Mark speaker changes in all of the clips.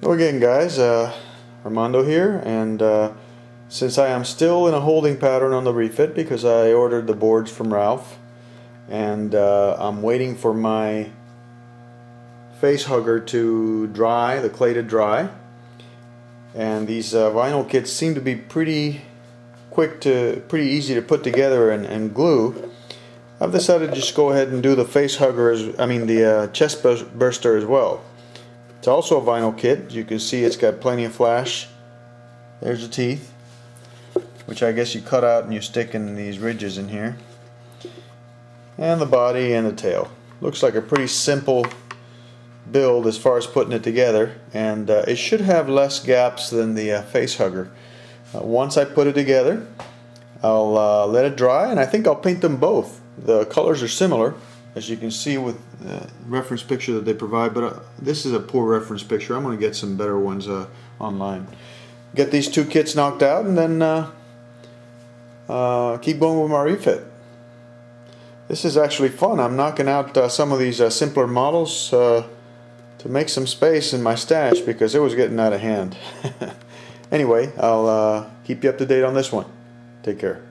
Speaker 1: Hello again, guys. Armando here, and since I am still in a holding pattern on the refit because I ordered the boards from Ralph, and I'm waiting for my face hugger to dry, the clay to dry, and these vinyl kits seem to be pretty easy to put together and glue. I've decided to just go ahead and do the face hugger, the chest burster as well. It's also a vinyl kit. You can see it's got plenty of flash. There's the teeth, which I guess you cut out and you stick in these ridges in here. And the body and the tail. Looks like a pretty simple build as far as putting it together, and it should have less gaps than the face hugger. Once I put it together, I'll let it dry, and I think I'll paint them both. The colors are similar, as you can see with the reference picture that they provide, but this is a poor reference picture. I'm going to get some better ones online. Get these two kits knocked out, and then keep going with my refit. This is actually fun. I'm knocking out some of these simpler models to make some space in my stash because it was getting out of hand. Anyway, I'll keep you up to date on this one. Take care.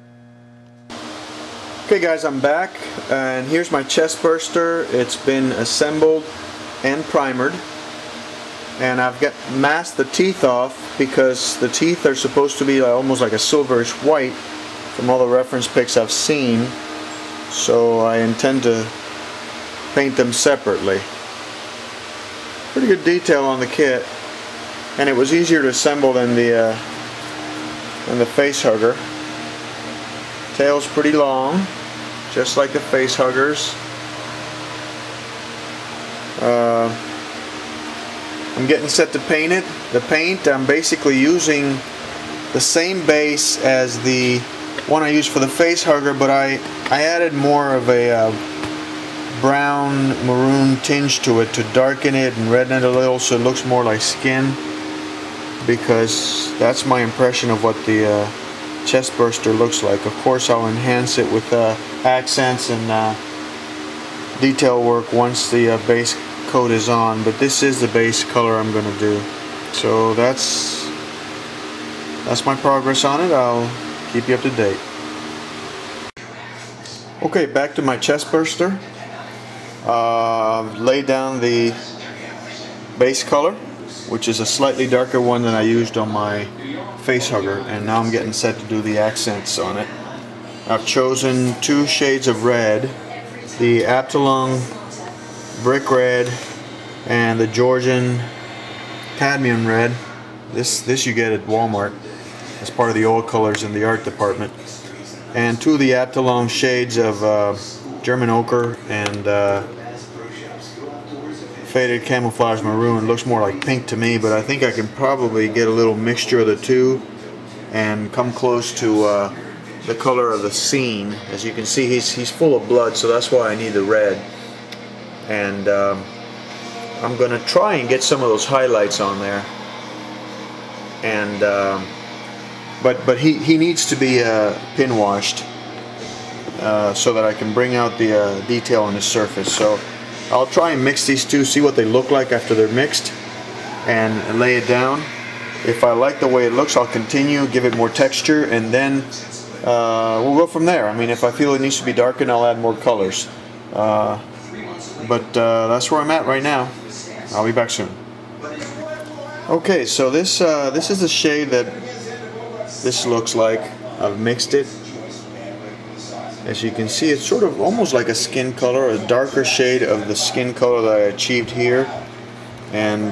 Speaker 1: Okay guys, I'm back, and here's my chest burster. It's been assembled and primered, and I've got masked the teeth off because the teeth are supposed to be almost like a silverish white from all the reference pics I've seen, so I intend to paint them separately. Pretty good detail on the kit, and it was easier to assemble than the face hugger. Tail's pretty long, just like the face huggers. I'm getting set to paint it. The paint, I'm basically using the same base as the one I used for the face hugger, but I added more of a brown maroon tinge to it to darken it and redden it a little so it looks more like skin, because that's my impression of what the chest burster looks like. Of course, I'll enhance it with accents and detail work once the base coat is on, but this is the base color I'm going to do. So that's my progress on it. I'll keep you up to date. Okay, back to my chest burster. Laid down the base color, which is a slightly darker one than I used on my face hugger, and now I'm getting set to do the accents on it. I've chosen two shades of red, the Absalom brick red and the Georgian cadmium red. This you get at Walmart as part of the oil colors in the art department, and two of the Absalom shades of German ochre and faded camouflage maroon. Looks more like pink to me, but I think I can probably get a little mixture of the two and come close to the color of the scene. As you can see, he's full of blood, so that's why I need the red. And I'm going to try and get some of those highlights on there. And but he needs to be pin washed so that I can bring out the detail on the surface. So I'll try and mix these two, see what they look like after they're mixed, and lay it down. If I like the way it looks, I'll continue, give it more texture, and then we'll go from there. I mean, if I feel it needs to be darkened, I'll add more colors. But that's where I'm at right now. I'll be back soon. Okay, so this is the shade that this looks like. I've mixed it. As you can see, it's sort of almost like a skin color, a darker shade of the skin color that I achieved here. And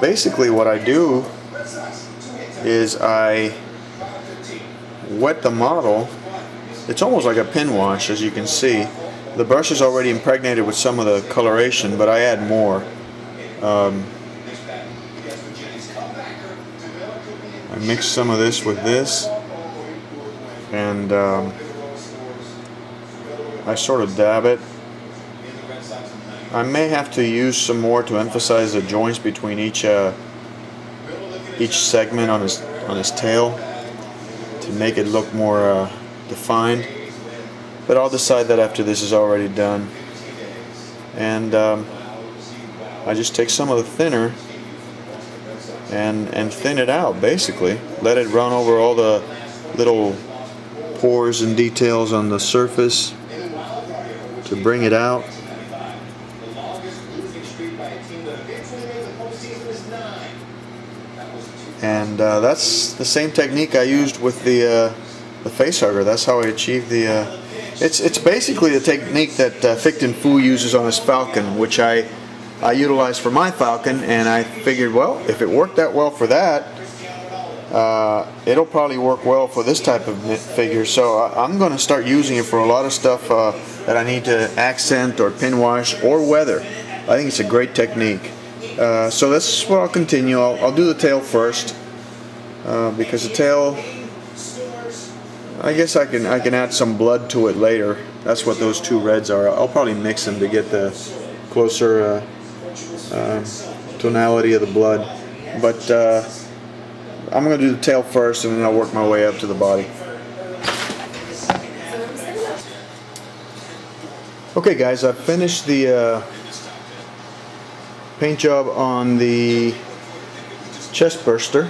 Speaker 1: basically what I do is I wet the model. It's almost like a pin wash, as you can see. The brush is already impregnated with some of the coloration, but I add more. I mix some of this with this, and I sort of dab it. I may have to use some more to emphasize the joints between each segment on his tail to make it look more defined. But I'll decide that after this is already done. And I just take some of the thinner and thin it out, basically. Let it run over all the little pores and details on the surface to bring it out. And that's the same technique I used with the face hugger. That's how I achieved the it's basically the technique that Ficton Fu uses on his Falcon, which I utilized for my Falcon, and I figured, well, if it worked that well for that, it'll probably work well for this type of figure. So I'm going to start using it for a lot of stuff that I need to accent or pin wash or weather. I think it's a great technique. So this is what I'll continue. I'll do the tail first, because the tail, I guess I can add some blood to it later. That's what those two reds are. I'll probably mix them to get the closer tonality of the blood. But I'm going to do the tail first, and then I'll work my way up to the body. Okay guys, I've finished the paint job on the chestburster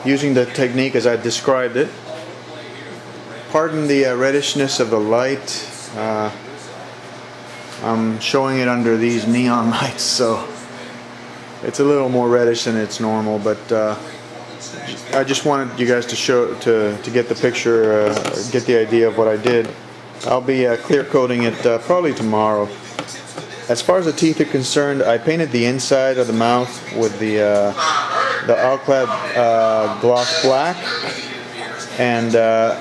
Speaker 1: using the technique as I described it. Pardon the reddishness of the light. I'm showing it under these neon lights, so it's a little more reddish than it's normal, but I just wanted you guys to show to get the picture, get the idea of what I did. I'll be clear coating it probably tomorrow. As far as the teeth are concerned, I painted the inside of the mouth with the Alclad gloss black, and the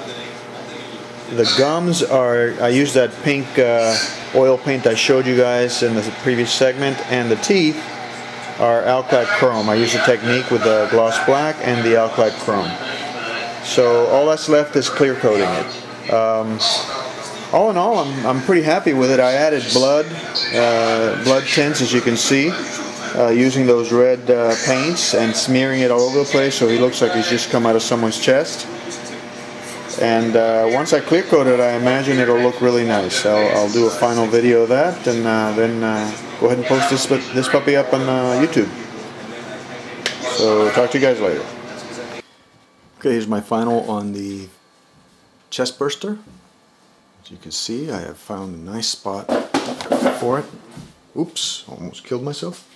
Speaker 1: gums are, I used that pink oil paint I showed you guys in the previous segment, and the teeth are Alclad chrome. I used a technique with the gloss black and the Alclad chrome. So all that's left is clear coating it. All in all, I'm pretty happy with it. I added blood tints, as you can see, using those red paints and smearing it all over the place so he looks like he's just come out of someone's chest. And once I clear coat it, I imagine it'll look really nice. I'll do a final video of that, and then go ahead and post this puppy up on YouTube. So talk to you guys later. Okay, here's my final on the chestburster. As you can see, I have found a nice spot for it. Oops, almost killed myself.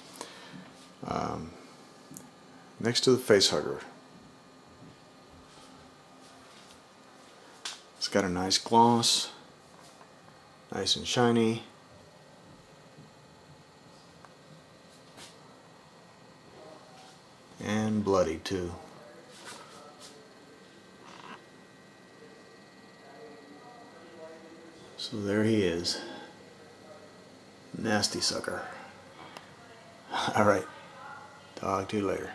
Speaker 1: Next to the face hugger. It's got a nice gloss, nice and shiny. And bloody too. So there he is. Nasty sucker. Alright, talk to you later.